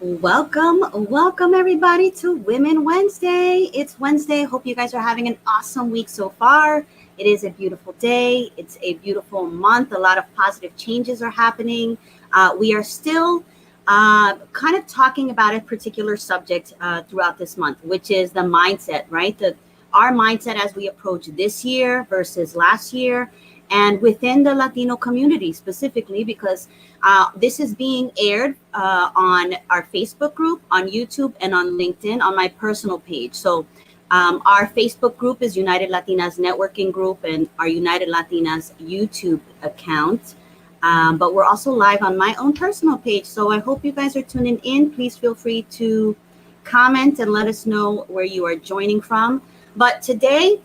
Welcome everybody to Women Wednesday. It's Wednesday. Hope you guys are having an awesome week so far. It is a beautiful day. It's a beautiful month. A lot of positive changes are happening. We are still kind of talking about a particular subject throughout this month, which is the mindset, right? Our mindset as we approach this year versus last year, and within the Latino community specifically, because this is being aired on our Facebook group, on YouTube, and on LinkedIn on my personal page. So our Facebook group is United Latinas Networking Group and our United Latinas YouTube account. But we're also live on my own personal page. So I hope you guys are tuning in. Please feel free to comment and let us know where you are joining from. But today,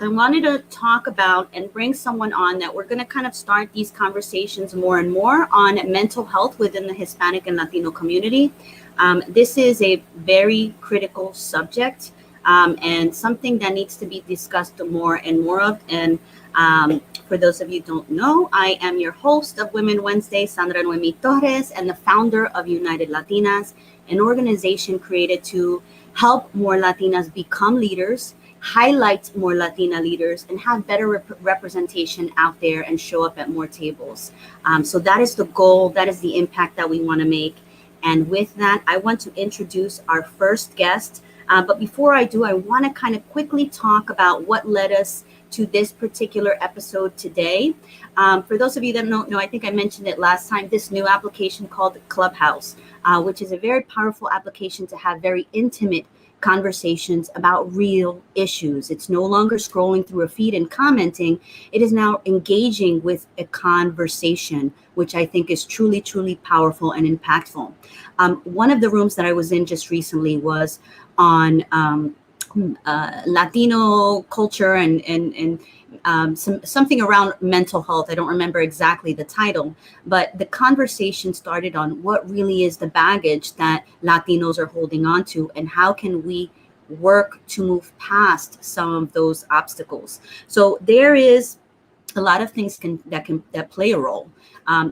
I wanted to talk about and bring someone on that we're going to kind of start these conversations more and more on mental health within the Hispanic and Latino community. This is a very critical subject and something that needs to be discussed more and more of. And for those of you who don't know, I am your host of Women Wednesday, Sandra Noemi Torres, and the founder of United Latinas, an organization created to help more Latinas become leaders, highlight more Latina leaders, and have better representation out there and show up at more tables. So that is the goal. That is the impact that we want to make. And with that, I want to introduce our first guest. But before I do, I want to kind of quickly talk about what led us to this particular episode today. For those of you that don't know, I think I mentioned it last time, this new application called Clubhouse, which is a very powerful application to have very intimate conversations about real issues. It's no longer scrolling through a feed and commenting. It is now engaging with a conversation, which I think is truly, truly powerful and impactful. One of the rooms that I was in just recently was on Latino culture and something around mental health. I don't remember exactly the title, but the conversation started on what really is the baggage that Latinos are holding on to and how can we work to move past some of those obstacles. So there is a lot of things that play a role.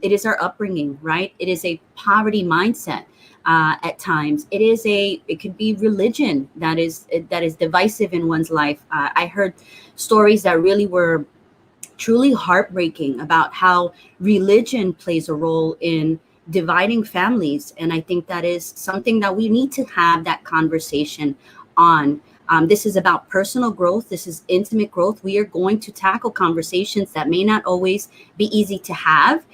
It is our upbringing, right? It is a poverty mindset. At times, it could be religion that is divisive in one's life. I heard stories that really were truly heartbreaking about how religion plays a role in dividing families, and I think that is something that we need to have that conversation on. This is about personal growth. This is intimate growth. We are going to tackle conversations that may not always be easy to have.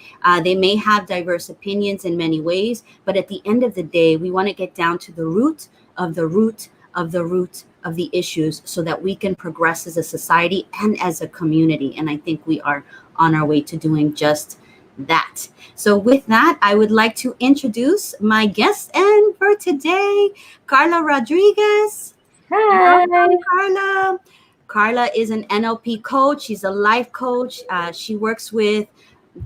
They may have diverse opinions in many ways, but at the end of the day, we want to get down to the root of the root of the root of the issues so that we can progress as a society and as a community. And I think we are on our way to doing just that. So with that, I would like to introduce my guest and for today, Karla Rodriguez. Hi. Welcome, Karla. Karla is an NLP coach. She's a life coach. She works with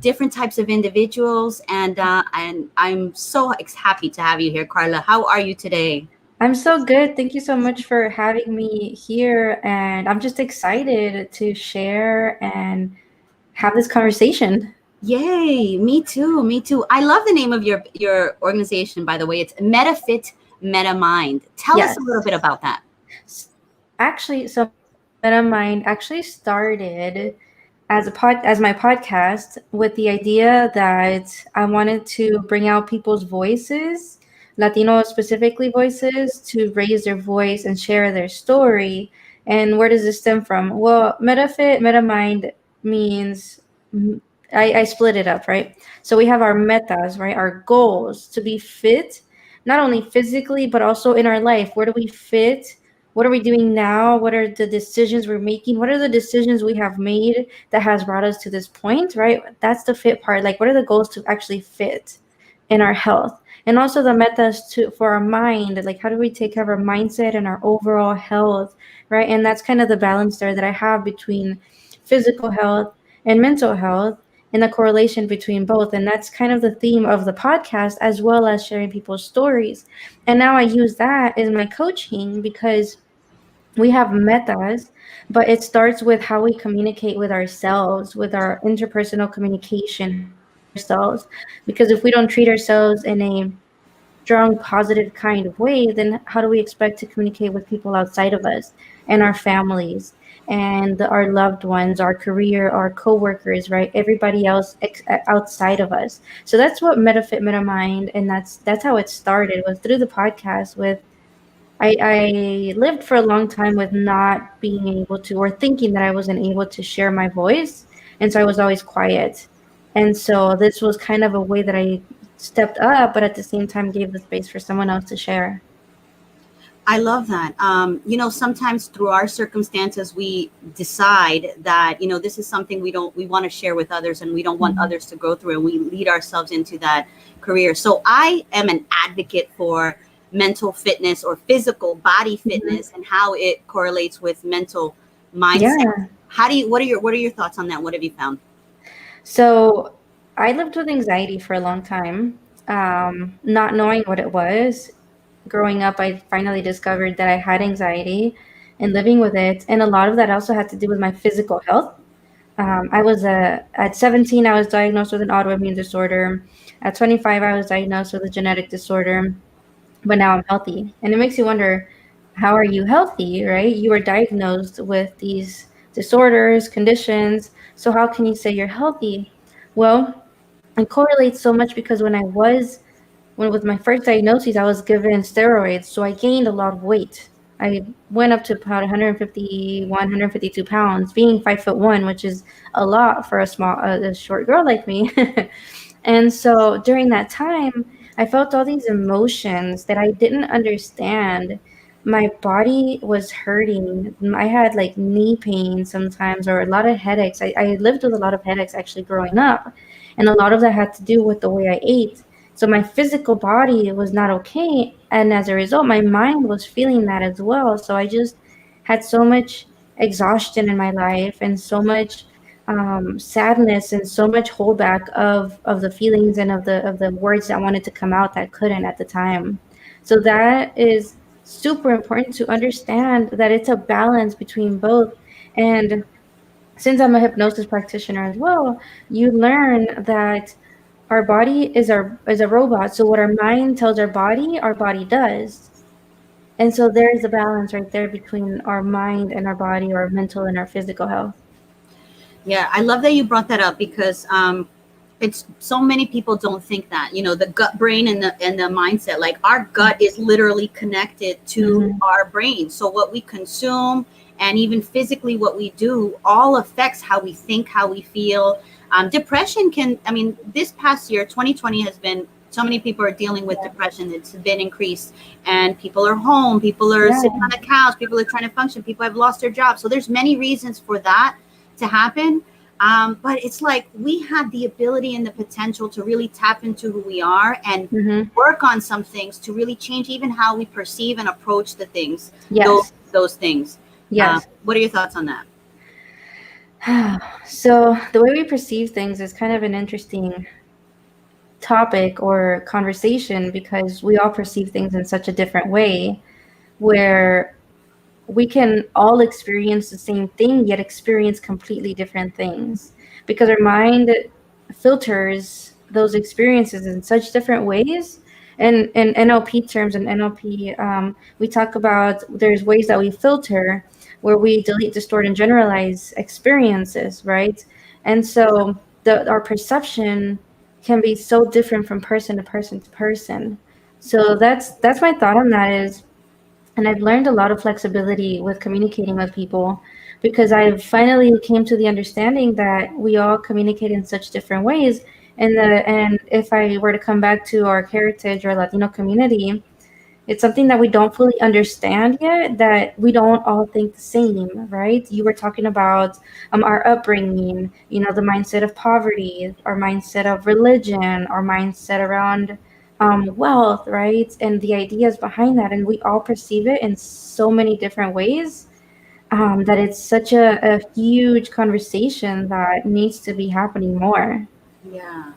different types of individuals, and I'm so happy to have you here, Karla. How are you today? I'm so good. Thank you so much for having me here. And I'm just excited to share and have this conversation. Yay, me too, me too. I love the name of your organization, by the way. It's MetaFit MetaMind. Tell us Yes. a little bit about that. Actually, so MetaMind actually started as my podcast with the idea that I wanted to bring out people's voices, Latino specifically voices, to raise their voice and share their story. And where does this stem from? Well, MetaMind means I split it up, right? So we have our metas, right? Our goals to be fit, not only physically, but also in our life. Where do we fit? What are we doing now? What are the decisions we're making? What are the decisions we have made that has brought us to this point, right? That's the fit part. Like, what are the goals to actually fit in our health? And also the metas for our mind. Like, how do we take care of our mindset and our overall health, right? And that's kind of the balance there that I have between physical health and mental health and the correlation between both. And that's kind of the theme of the podcast, as well as sharing people's stories. And now I use that as my coaching because we have metas, but it starts with how we communicate with ourselves, with our interpersonal communication, how we treat ourselves. Because if we don't treat ourselves in a strong, positive kind of way, then how do we expect to communicate with people outside of us and our families and our loved ones, our career, our coworkers, right? Everybody else outside of us. So that's what MetaFit MetaMind, and that's how it started, was through the podcast. With I lived for a long time with not being able to, or thinking that I wasn't able to share my voice, and so I was always quiet. And so this was kind of a way that I stepped up, but at the same time gave the space for someone else to share. I love that. Sometimes through our circumstances, we decide that, this is something we want to share with others, and we don't want Mhm. others to go through, and we lead ourselves into that career. So I am an advocate for mental fitness or physical body Mhm. fitness and how it correlates with mental mindset. Yeah. What are your thoughts on that? What have you found? So I lived with anxiety for a long time, not knowing what it was. Growing up, I finally discovered that I had anxiety and living with it. And a lot of that also had to do with my physical health. At 17, I was diagnosed with an autoimmune disorder. At 25, I was diagnosed with a genetic disorder, but now I'm healthy. And it makes you wonder, how are you healthy, right? You were diagnosed with these disorders, conditions. So how can you say you're healthy? Well, it correlates so much because when with my first diagnosis, I was given steroids, so I gained a lot of weight. I went up to about 151, 152 pounds, being 5'1", which is a lot for a short girl like me. And so during that time, I felt all these emotions that I didn't understand. My body was hurting. I had like knee pain sometimes, or a lot of headaches. I lived with a lot of headaches actually growing up. And a lot of that had to do with the way I ate. So my physical body was not okay. And as a result, my mind was feeling that as well. So I just had so much exhaustion in my life, and so much sadness, and so much holdback of the feelings and of the words that wanted to come out that couldn't at the time. So that is super important to understand, that it's a balance between both. And since I'm a hypnosis practitioner as well, you learn that our body is a robot. So what our mind tells our body does. And so there is a balance right there between our mind and our body, or mental and our physical health. Yeah, I love that you brought that up because it's so many people don't think that, the gut brain and the mindset, like our gut is literally connected to Hmm. our brain. So what we consume and even physically what we do all affects how we think, how we feel. Depression can, I mean, this past year 2020 has been, so many people are dealing with Yeah. depression. It's been increased, and people are home, people are Yeah. sitting on the couch, people are trying to function, people have lost their jobs. So there's many reasons for that to happen. But it's like we have the ability and the potential to really tap into who we are and Hmm. work on some things to really change even how we perceive and approach the things, Yes. those things. Yes. What are your thoughts on that? So the way we perceive things is kind of an interesting topic or conversation, because we all perceive things in such a different way, where we can all experience the same thing yet experience completely different things, because our mind filters those experiences in such different ways. And in NLP terms and NLP, we talk about there's ways that we filter, where we delete, distort, and generalize experiences, right? And so our perception can be so different from person to person to person. So that's my thought on that is, and I've learned a lot of flexibility with communicating with people, because I've finally came to the understanding that we all communicate in such different ways. And if I were to come back to our heritage or Latino community, it's something that we don't fully understand yet, that we don't all think the same, right? You were talking about our upbringing, the mindset of poverty, our mindset of religion, our mindset around wealth, right? And the ideas behind that. And we all perceive it in so many different ways, that it's such a huge conversation that needs to be happening more. Yeah.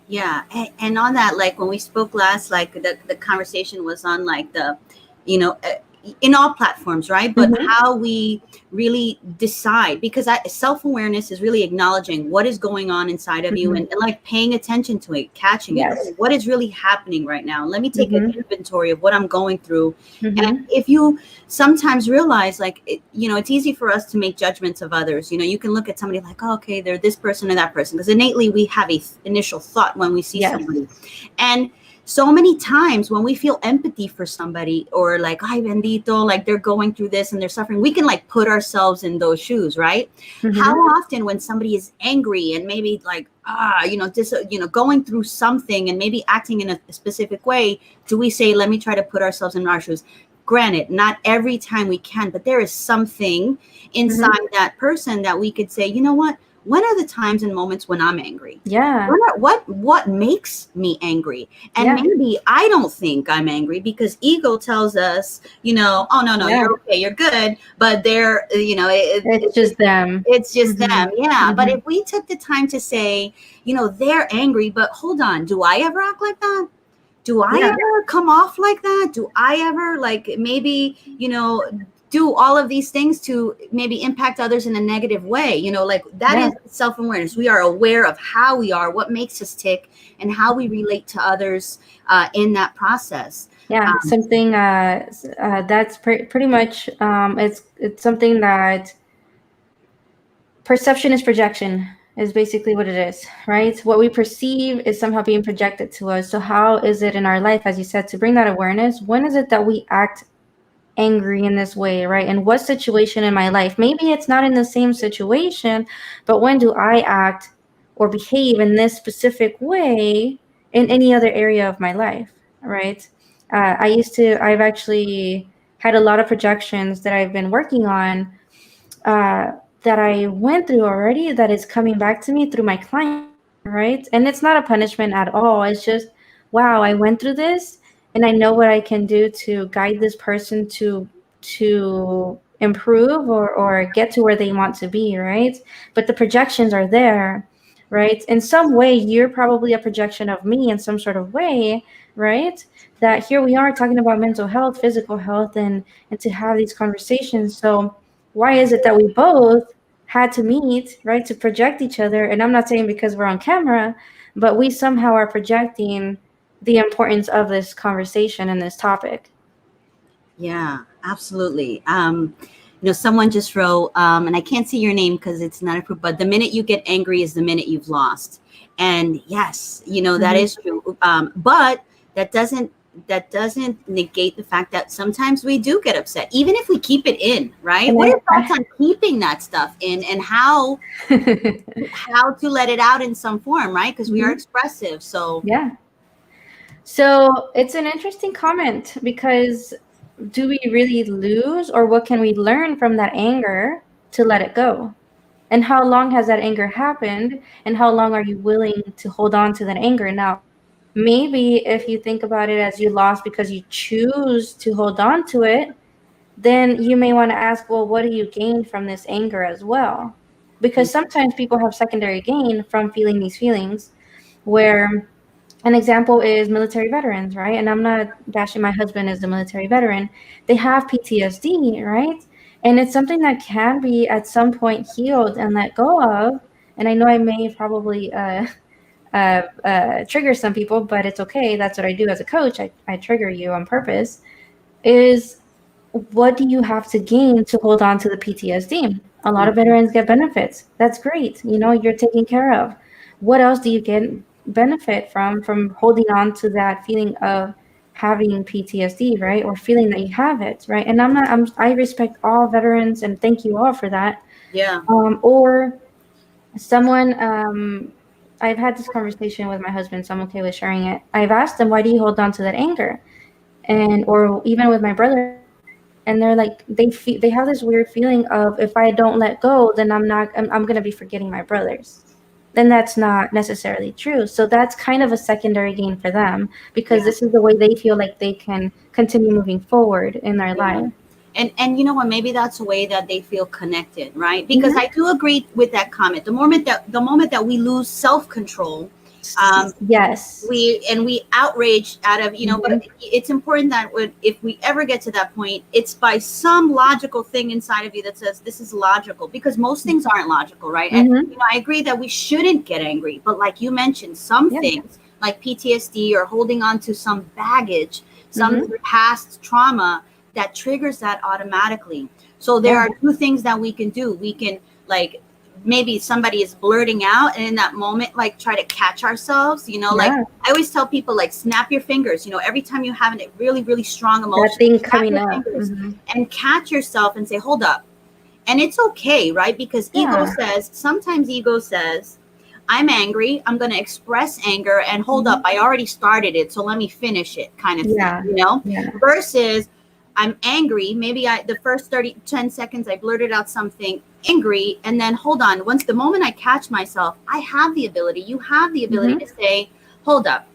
Yeah, and on that, like when we spoke last, like the conversation was on like the, you know, in all platforms, right? But Mm-hmm. how we really decide, because self-awareness is really acknowledging what is going on inside of you, Mm-hmm. and like paying attention to it, catching it. Yes. Oh, what is really happening right now? Let me take an Mm-hmm. inventory of what I'm going through. And Mm-hmm. if you sometimes realize, like, it's easy for us to make judgments of others. You can look at somebody like, oh, okay, they're this person or that person, because innately we have a initial thought when we see Yes. somebody. And so many times when we feel empathy for somebody, or like, ay bendito, like they're going through this and they're suffering, we can like put ourselves in those shoes, right? How Mm-hmm. often when somebody is angry and maybe like, going through something and maybe acting in a specific way, do we say, let me try to put ourselves in our shoes? Granted, not every time we can, but there is something Mm-hmm. inside that person that we could say, you know what? When are the times and moments when I'm angry? Yeah. What makes me angry? And Yeah. maybe I don't think I'm angry because ego tells us, oh no, Yeah. you're okay, you're good, but they're, It's just them. it's just Mm-hmm. them. Yeah. But Mm-hmm. if we took the time to say, they're angry, but hold on, do I ever act like that? Do I Yeah. ever come off like that? Do I ever, like, maybe, do all of these things to maybe impact others in a negative way? Like, that Yeah. is self-awareness. We are aware of how we are, what makes us tick, and how we relate to others in that process. Yeah. Um, Something that's pretty much it's something that perception is projection is basically what it is, right? What we perceive is somehow being projected to us. So how is it in our life, as you said, to bring that awareness? When is it that we act angry in this way, right? In what situation in my life? Maybe it's not in the same situation, but when do I act or behave in this specific way in any other area of my life, right? I've actually had a lot of projections that I've been working on, uh, that I went through already, that is coming back to me through my clients, right? And it's not a punishment at all. It's just, wow, I went through this, and I know what I can do to guide this person to improve or get to where they want to be, right? But the projections are there, right? In some way, you're probably a projection of me in some sort of way, right? That here we are talking about mental health, physical health, and to have these conversations. So why is it that we both had to meet, right, to project each other? And I'm not saying because we're on camera, but we somehow are projecting the importance of this conversation and this topic. yeah, absolutely. Someone just wrote, and I can't see your name because it's not approved, but the minute you get angry is the minute you've lost. And yes, that Mm-hmm. is true. But that doesn't that doesn't negate the fact that sometimes we do get upset, even if we keep it in, right? And What are your thoughts on keeping that stuff in, and how to let it out in some form, right? Because we are Mhm. expressive. So Yeah. So it's an interesting comment because do we really lose, or what can we learn from that anger to let it go? And how long has that anger happened? And how long are you willing to hold on to that anger? Now, maybe if you think about it as you lost because you choose to hold on to it, then you may want to ask, well, what do you gain from this anger as well? Because sometimes people have secondary gain from feeling these feelings, where an example is military veterans, right? And I'm not bashing my husband as a military veteran. They have PTSD, right? And it's something that can be at some point healed and let go of. And I know I may probably trigger some people, but it's okay. That's what I do as a coach. I trigger you on purpose. Is what do you have to gain to hold on to the PTSD? A lot of veterans get benefits. That's great. You're taken care of. What else do you get benefit from holding on to that feeling of having PTSD, right? Or feeling that you have it, right? And I respect all veterans and thank you all for that. yeah, Or someone, I've had this conversation with my husband, so I'm okay with sharing it. I've asked them, why do you hold on to that anger? And or even with my brother, and they're like, they have this weird feeling of, if I don't let go, then I'm going to be forgetting my brothers. Then that's not necessarily true. So that's kind of a secondary gain for them, because yeah. this is the way they feel like they can continue moving forward in their Yeah. life. And you know what, maybe that's a way that they feel connected, right? Because Hmm. I do agree with that comment. The moment that we lose self-control, Um, Yes. we outrage out of, but it's important that if we ever get to that point, it's by some logical thing inside of you that says this is logical, because most things aren't logical, right? And Mm-hmm. I agree that we shouldn't get angry, but like you mentioned, some Yeah. things like PTSD or holding on to some baggage, some Mm-hmm. past trauma that triggers that automatically. So there Yeah. are two things that we can do. We can, like, maybe somebody is blurting out, and in that moment, like, try to catch ourselves, like Yeah. I always tell people, like, snap your fingers, every time you have a really, really strong That emotion, thing snap coming your up. fingers Mm-hmm. and catch yourself and say, hold up. And it's okay, right? Because Yeah. sometimes ego says, I'm angry, I'm going to express anger, and hold up, Mm-hmm. I already started it, so let me finish it, kind of thing, Yeah. Yeah. versus I'm angry, maybe the first 10 seconds I blurted out something angry, and then hold on, once the moment I catch myself, you have the ability Mm-hmm. to say, hold up,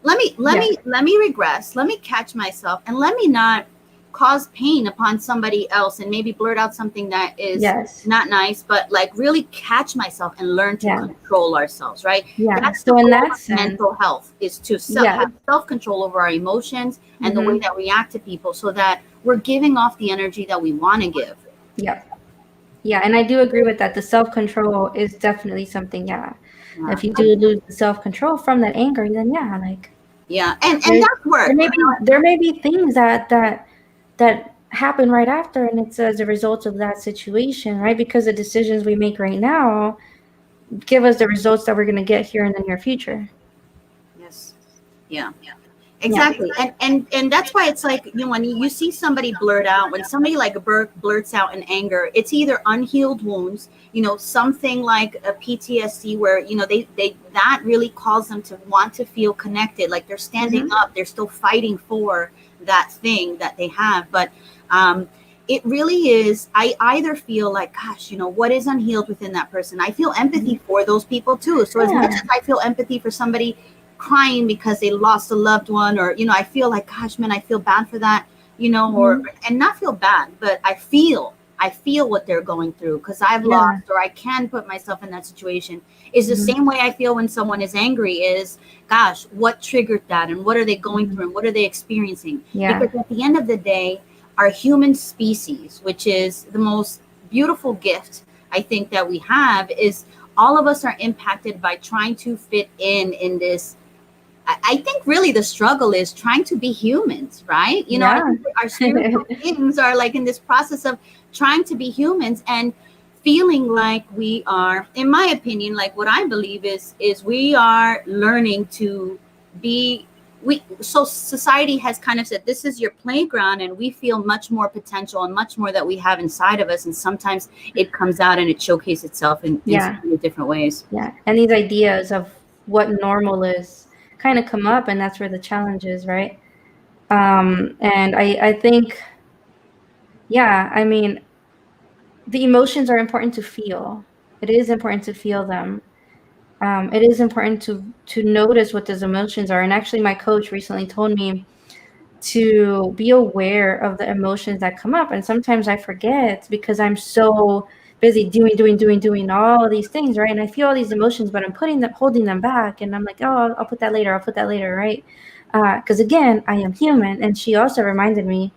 Yeah. let me regress, let me catch myself, and let me not cause pain upon somebody else, and maybe blurt out something that is Yes. not nice, but like really catch myself and learn to Yeah. control ourselves, right? Yeah. That's the So in goal that of sense, mental health, is to yeah. have self-control over our emotions and the way Mm-hmm. that we react to people, so that we're giving off the energy that we want to give. Yeah. Yeah. And I do agree with that. The self-control is definitely something, yeah. Yeah, If you do lose the self-control from that anger, then yeah, like yeah, and there's that's work. there may be things that happen right after, and it's as a result of that situation, right? Because the decisions we make right now give us the results that we're going to get here in the near future. Yes. Yeah. Yeah. Exactly. And that's why it's like, when you see somebody blurt out, when somebody like blurts out in anger, it's either unhealed wounds, something like a PTSD, where, they that really calls them to want to feel connected, like they're standing Mm-hmm. up, they're still fighting for that thing that they have. But it really is, I either feel like, gosh, what is unhealed within that person? I feel empathy for those people too. So as much Yeah. as I feel empathy for somebody crying because they lost a loved one, or I feel like, gosh, man, I feel bad for that, or Mm-hmm. and not feel bad, but I feel what they're going through, because I've Yeah. lost, or I can put myself in that situation. Is the Mm-hmm. same way I feel when someone is angry, is, gosh, what triggered that, and what are they going Mm-hmm. through, and what are they experiencing? Yeah. Because at the end of the day, our human species, which is the most beautiful gift I think that we have, is all of us are impacted by trying to fit in this. I think really the struggle is trying to be humans, right? I Yeah. think that our spiritual beings are like in this process of trying to be humans, and feeling like we are, in my opinion, like what I believe is we are learning to be, so society has kind of said, this is your playground, and we feel much more potential and much more that we have inside of us, and sometimes it comes out and it showcases itself in so Yeah. many different ways. Yeah. And these ideas of what normal is kind of come up, and that's where the challenge is, right? And I think, yeah, I mean, the emotions are important to feel. It is important to feel them. It is important to notice what those emotions are. And actually, my coach recently told me to be aware of the emotions that come up. And sometimes I forget because I'm so busy doing all these things, right? And I feel all these emotions, but I'm holding them back. And I'm like, oh, I'll put that later. I'll put that later, right? Because again, I am human. And she also reminded me,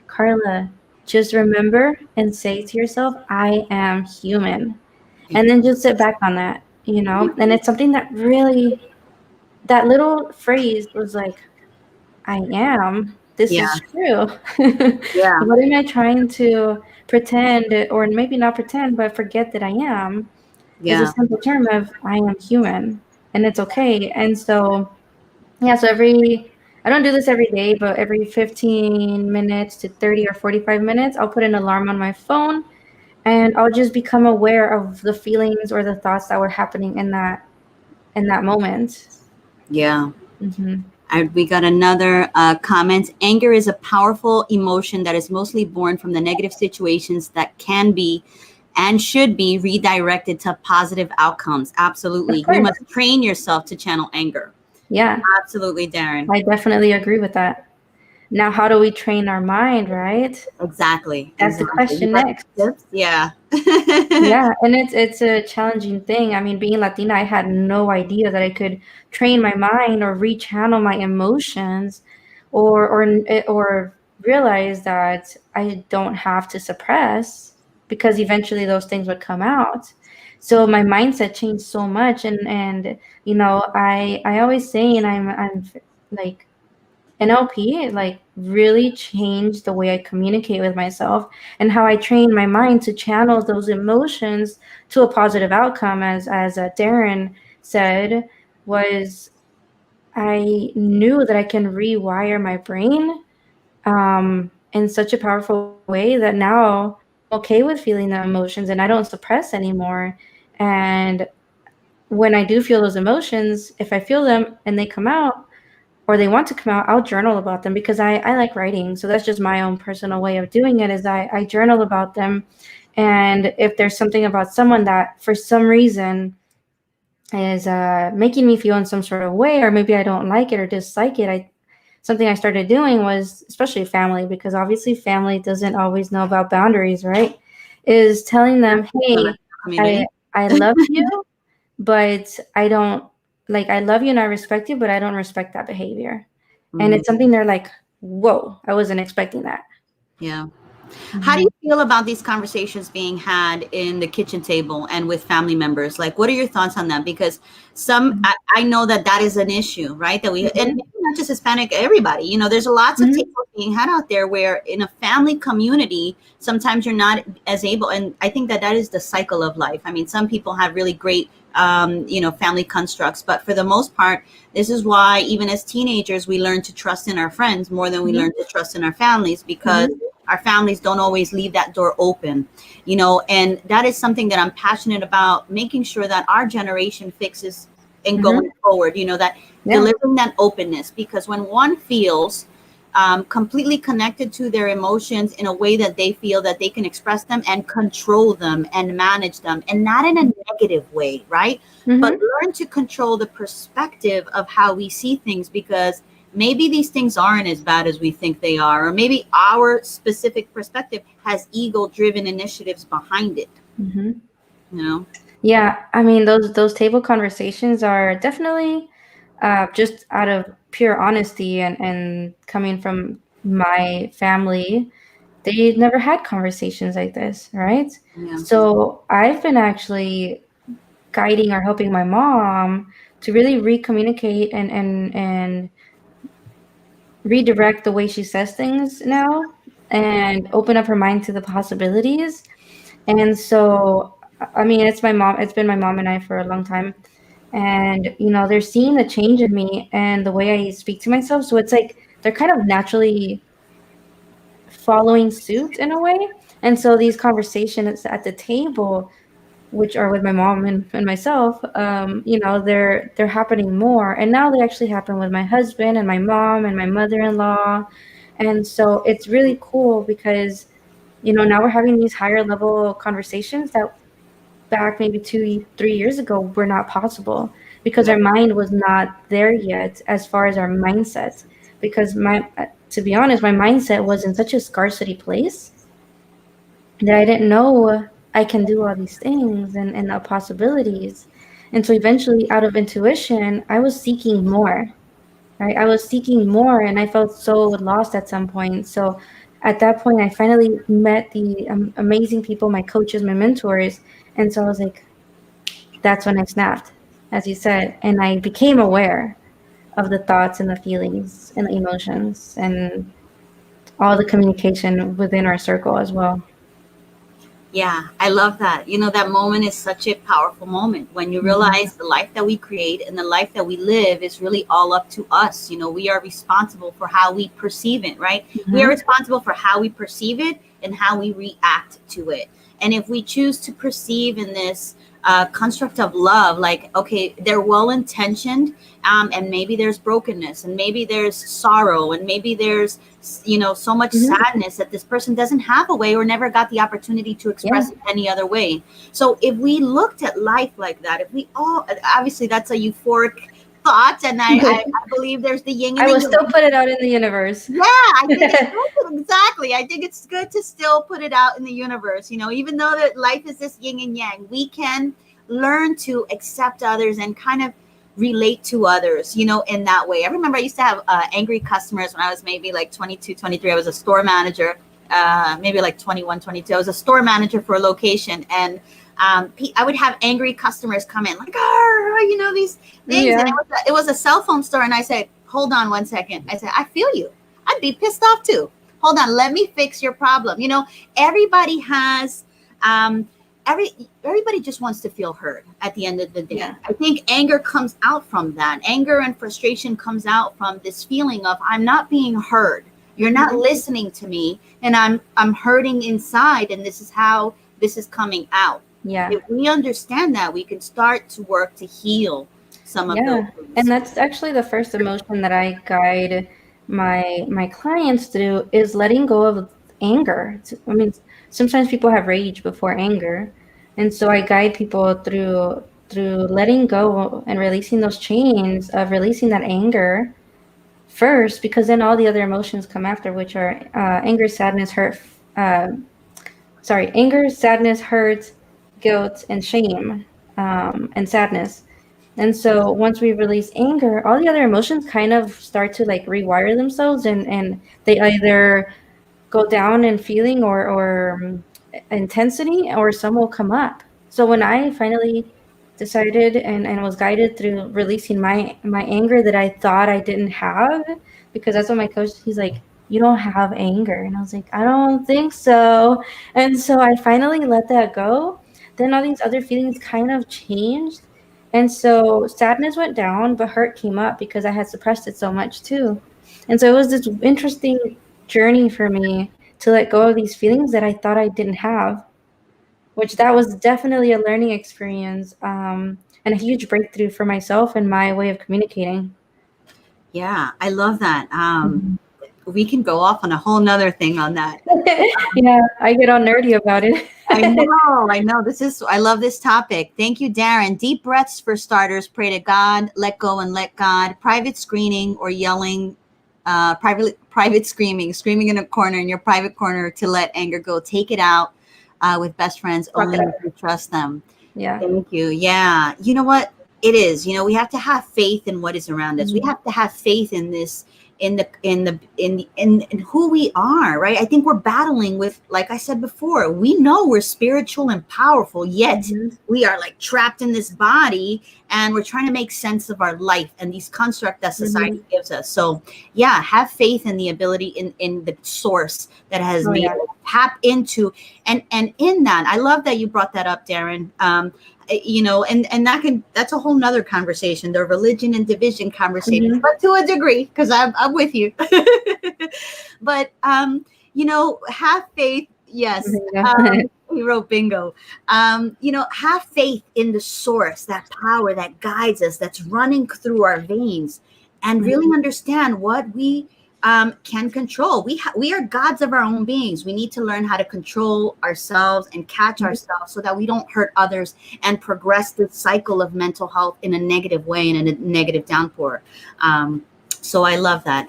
Karla, just remember and say to yourself, I am human. And then just sit back on that, And it's something that really, that little phrase was like, I am. This Yeah, is true. yeah, What am I trying to pretend, or maybe not pretend, but forget that I am? Is a yeah. simple term of I am human, and it's okay. And so, yeah, so I don't do this every day, but every 15 minutes to 30 or 45 minutes, I'll put an alarm on my phone, and I'll just become aware of the feelings or the thoughts that were happening in that moment. Yeah. Hmm. We got another comment. Anger is a powerful emotion that is mostly born from the negative situations that can be and should be redirected to positive outcomes. Of Absolutely. You course. must train yourself to channel anger. Yeah, Absolutely, Darren. I definitely agree with that. Now, how do we train our mind, right? Exactly. That's the Exactly. You question got next. tips? Yeah. Yeah, and it's a challenging thing. I mean, being Latina, I had no idea that I could train my mind or rechannel my emotions, or realize that I don't have to suppress, because eventually those things would come out. So my mindset changed so much, and I always say, and I'm like, NLP like really changed the way I communicate with myself and how I train my mind to channel those emotions to a positive outcome. As Darren said, was I knew that I can rewire my brain in such a powerful way that now I'm okay with feeling the emotions and I don't suppress anymore. And when I do feel those emotions, if I feel them and they come out, or they want to come out, I'll journal about them, because I like writing. So that's just my own personal way of doing it, is I journal about them. And if there's something about someone that for some reason is making me feel in some sort of way, or maybe I don't like it or dislike it, something I started doing was, especially family, because obviously family doesn't always know about boundaries, right? Is telling them, So hey, that's the I community. I love you, but I don't, like, I love you and I respect you, but I don't respect that behavior. And Mm, it's something they're like, whoa, I wasn't expecting that. yeah. How do Hmm. you feel about these conversations being had in the kitchen table and with family members? Like, what are your thoughts on that? Because I know that that is an issue, right? That we, and Hmm. maybe not just Hispanic, everybody, there's lots of Hmm. tables being had out there where in a family community, sometimes you're not as able. And I think that that is the cycle of life. I mean, some people have really great, family constructs, but for the most part, this is why even as teenagers, we learn to trust in our friends more than we learn Hmm. to trust in our families, because Hmm. our families don't always leave that door open, and that is something that I'm passionate about, making sure that our generation fixes and going Hmm. forward, that Yeah. delivering that openness, because when one feels completely connected to their emotions in a way that they feel that they can express them and control them and manage them, and not in a negative way, right? But Hmm. learn to control the perspective of how we see things, because maybe these things aren't as bad as we think they are, or maybe our specific perspective has ego driven initiatives behind it, Hmm. you know? Yeah, I mean, those table conversations are definitely just out of pure honesty, and coming from my family. They never had conversations like this, right? Yeah. So I've been actually guiding or helping my mom to really recommunicate and redirect the way she says things now, and open up her mind to the possibilities. And so, I mean, it's been my mom and I for a long time. And, they're seeing the change in me and the way I speak to myself. So it's like they're kind of naturally following suit in a way. And so these conversations at the table, which are with my mom and myself, they're happening more. And now they actually happen with my husband and my mom and my mother-in-law. And so it's really cool because, now we're having these higher level conversations that back maybe 2, 3 years ago were not possible, because Yeah. our mind was not there yet as far as our mindset. Because to be honest, my mindset was in such a scarcity place that I didn't know I can do all these things and the possibilities. And so eventually, out of intuition, I was seeking more, right? I was seeking more, and I felt so lost at some point. So at that point, I finally met the amazing people, my coaches, my mentors. And so I was like, that's when I snapped, as you said, and I became aware of the thoughts and the feelings and the emotions and all the communication within our circle as well. Yeah, I love that. That moment is such a powerful moment when you Mhm. realize the life that we create and the life that we live is really all up to us. We are responsible for how we perceive it, right? We are Mhm. responsible for how we perceive it and how we react to it. And if we choose to perceive in this construct of love, like, okay, they're well intentioned, and maybe there's brokenness, and maybe there's sorrow, and maybe there's so much Mhm. sadness that this person doesn't have a way or never got the opportunity to Yeah. express it any other way. So if we looked at life like that, if we all, obviously that's a euphoric thoughts, and I believe there's the yin and I the will yang. still put it out in the universe. Yeah, I think it's good. Exactly. I think it's good to still put it out in the universe. Even though that life is this yin and yang, we can learn to accept others and kind of relate to others, in that way. I remember I used to have angry customers when I was maybe like 22, 23. I was a store manager, maybe like 21, 22. I was a store manager for a location, and I would have angry customers come in like, these things. And Yeah. it was a cell phone store. And I said, hold on one second. I said, I feel you. I'd be pissed off too. Hold on, let me fix your problem. Everybody has everybody just wants to feel heard at the end of the day. Yeah. I think anger comes out from that. Anger and frustration comes out from this feeling of I'm not being heard. You're not listening to me, and I'm hurting inside, and this is how this is coming out. Yeah. If we understand that, we can start to work to heal some of those things. And that's actually the first emotion that I guide my clients through, is letting go of anger. I mean, sometimes people have rage before anger, and so I guide people through letting go and releasing those chains of releasing that anger first, because then all the other emotions come after, which are anger, sadness, hurt. Anger, sadness, hurt, guilt, and shame, and sadness. And so once we release anger, all the other emotions kind of start to like rewire themselves, and they either go down in feeling or intensity, or some will come up. So when I finally decided and was guided through releasing my anger that I thought I didn't have, because that's what my coach, he's like, you don't have anger. And I was like, I don't think so. And so I finally let that go. Then all these other feelings kind of changed. And so sadness went down, but hurt came up because I had suppressed it so much too. And so it was this interesting journey for me to let go of these feelings that I thought I didn't have, which that was definitely a learning experience, and a huge breakthrough for myself and my way of communicating. Yeah, I love that. We can go off on a whole nother thing on that. Yeah, I get all nerdy about it. I know. I love this topic. Thank you, Darren. Deep breaths for starters. Pray to God, let go and let God. Private screening or yelling, private screaming in a corner, in your private corner, to let anger go. Take it out with best friends, only if you trust them. Yeah. Thank you. Yeah. You know what? It is. We have to have faith in what is around us. We have to have faith in this, in who we are, right? I think we're battling with, like I said before, we know we're spiritual and powerful, yet we are like trapped in this body, and we're trying to make sense of our life and these constructs that society gives us. So yeah, have faith in the ability in the source that has made us. Tap into, and in that, I love that you brought that up, Darren. And that's a whole nother conversation, the religion and division conversation, but to a degree, because I'm with you. But have faith. Yes. He wrote bingo. Have faith in the source, that power that guides us, that's running through our veins, and really understand what we can control. We are gods of our own beings. We need to learn how to control ourselves and catch ourselves so that we don't hurt others and progress the cycle of mental health in a negative way, in a negative downpour. So I love that.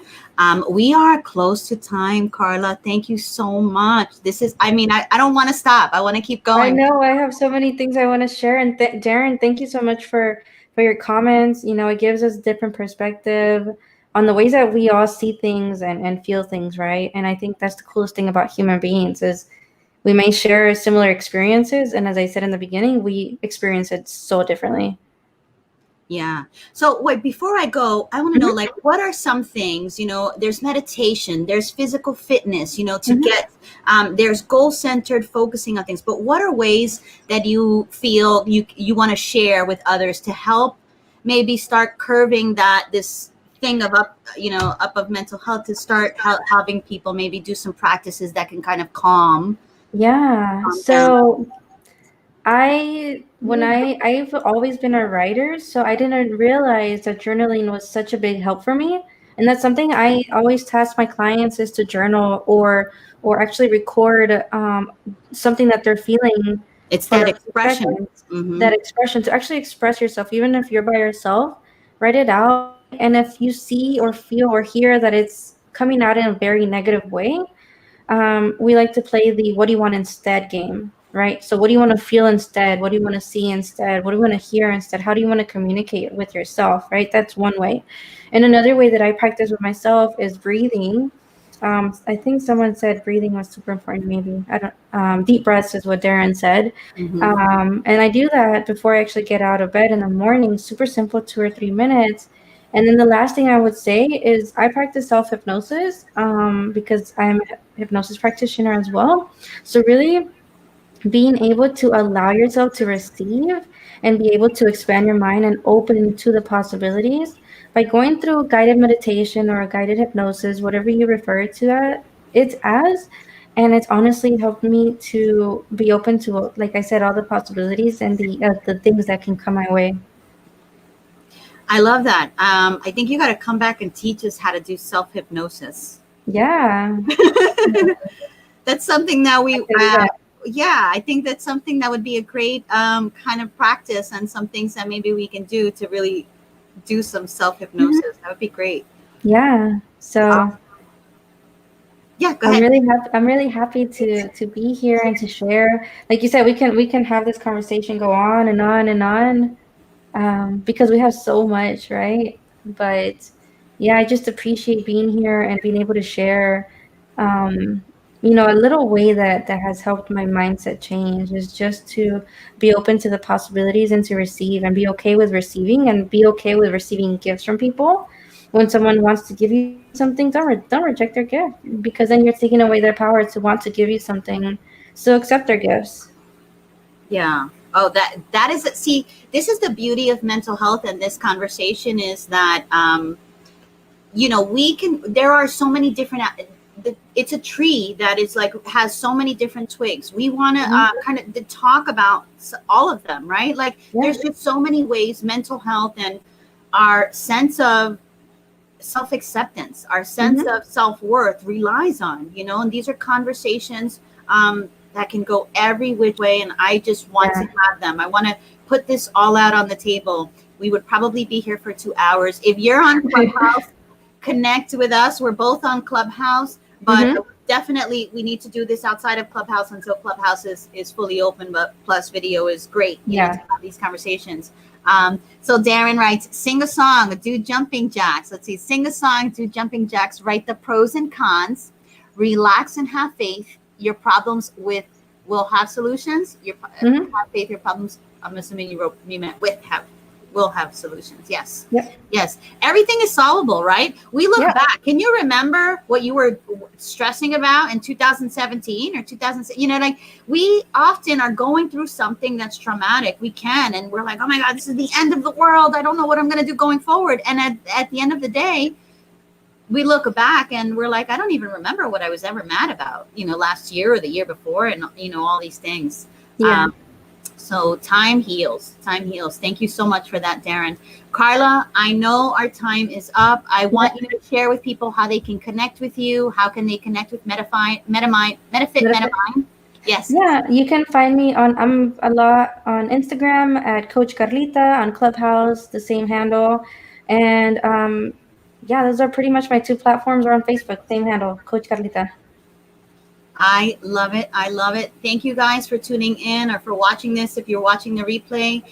We are close to time, Karla. Thank you so much. I don't want to stop. I want to keep going. I know I have so many things I want to share. And Darren, thank you so much for your comments. It gives us different perspective on the ways that we all see things and feel things, right? And I think that's the coolest thing about human beings, is we may share similar experiences. And as I said in the beginning, we experience it so differently. Yeah. So wait, before I go, I want to know, like, what are some things, there's meditation, there's physical fitness, to get, there's goal-centered focusing on things, but what are ways that you feel you want to share with others to help maybe start curving this thing of up of mental health, to start having people maybe do some practices that can kind of calm. So I've always been a writer, so I didn't realize that journaling was such a big help for me. And that's something I always task my clients, is to journal or actually record something that they're feeling. It's that expression. That expression, to actually express yourself, even if you're by yourself. write it out, right? And if you see or feel or hear that it's coming out in a very negative way, we like to play the what do you want instead game, right? So what do you want to feel instead? What do you want to see instead? What do you want to hear instead? How do you want to communicate with yourself, right? That's one way. And another way that I practice with myself is breathing. I think someone said breathing was super important. Maybe I don't. Deep breaths is what Darren said, Mm-hmm. and I do that before I actually get out of bed in the morning. Super simple, 2 or 3 minutes. And then the last thing I would say is I practice self hypnosis because I'm a hypnosis practitioner as well. So really being able to allow yourself to receive and be able to expand your mind and open to the possibilities by going through guided meditation or a guided hypnosis, whatever you refer to that it's as. And it's honestly helped me to be open to, like I said, all the possibilities and the things that can come my way. I love that. I think you got to come back and teach us how to do self hypnosis. Yeah, That's something that I we, can do that. yeah, I think that's something that would be a great kind of practice, and some things that maybe we can do to really do some self Mhm. hypnosis. That would be great. Yeah. So Yeah, go ahead. I'm really happy to be here and to share. Like you said, we can have this conversation go on and on and on, because we have so much, right? But yeah, I just appreciate being here and being able to share, um, a little way that has helped my mindset change is just to be open to the possibilities and to receive and be okay with receiving and be okay with receiving gifts from people. When someone wants to give you something, don't reject their gift, because then you're taking away their power to want to give you something. So accept their gifts. Yeah. Oh, that is it. See, this is the beauty of mental health, and this conversation is that we can. There are so many different. It's a tree that is like has so many different twigs. We want to Mhm. kind of talk about all of them, right? Like, Yeah. there's just so many ways mental health and our sense of self acceptance, our sense Hmm. of self worth relies on, and these are conversations that can go every which way. And I just want to Yeah. have them. I want to put this all out on the table. We would probably be here for 2 hours. If you're on Clubhouse, connect with us. We're both on Clubhouse, but Hmm. definitely we need to do this outside of Clubhouse until Clubhouse is fully open. But plus video is great, to Yeah. have these conversations. So Darren writes, sing a song, do jumping jacks. Let's see, sing a song, do jumping jacks, write the pros and cons, relax and have faith. Your problems with will have solutions. Hmm. Have faith. Your problems. I'm assuming you meant with have will have solutions. Yes. Yep. Yes. Everything is solvable, right? We look Yeah. back. Can you remember what you were stressing about in 2017 or 2000? Like, we often are going through something that's traumatic. We can, and we're like, oh my God, this is the end of the world. I don't know what I'm going to do going forward. And at the end of the day, we look back and we're like, I don't even remember what I was ever mad about, last year or the year before, and all these things. Yeah. Um, so time heals. Time heals. Thank you so much for that, Darren. Karla, I know our time is up. I Yeah. want you to share with people how they can connect with you. How can they connect with Metafit Metamind? Yes. Yeah, you can find me I'm a lot on Instagram at Coach Carlita, on Clubhouse, the same handle. And yeah, those are pretty much my two platforms, or on Facebook, same handle, Coach Carlita. I love it. I love it. Thank you guys for tuning in or for watching this. If you're watching the replay,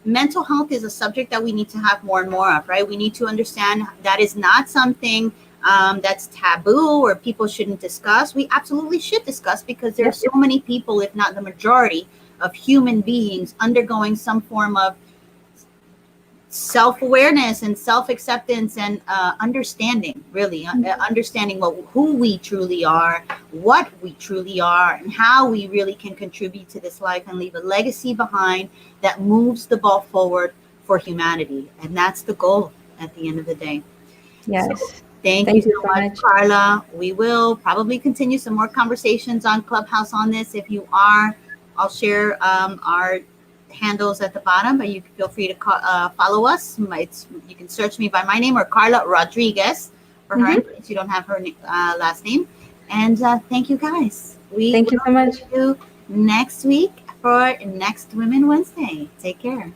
mental health is a subject that we need to have more and more of, right? We need to understand that is not something that's taboo or people shouldn't discuss. We absolutely should discuss, because there are Yep. so many people, if not the majority of human beings, undergoing some form of self-awareness and self-acceptance and understanding, really understanding who we truly are, what we truly are, and how we really can contribute to this life and leave a legacy behind that moves the ball forward for humanity. And that's the goal at the end of the day. So Yes. thank you Thank you so so much, much. Karla. We will probably continue some more conversations on Clubhouse on this. If you are, I'll share our handles at the bottom, but you can feel free to follow us. You can search me by my name or Karla Rodriguez for her, in Hmm. case you don't have her last name. And thank you, guys. We Thank you will so see much. you next week for Next Women Wednesday. Take care.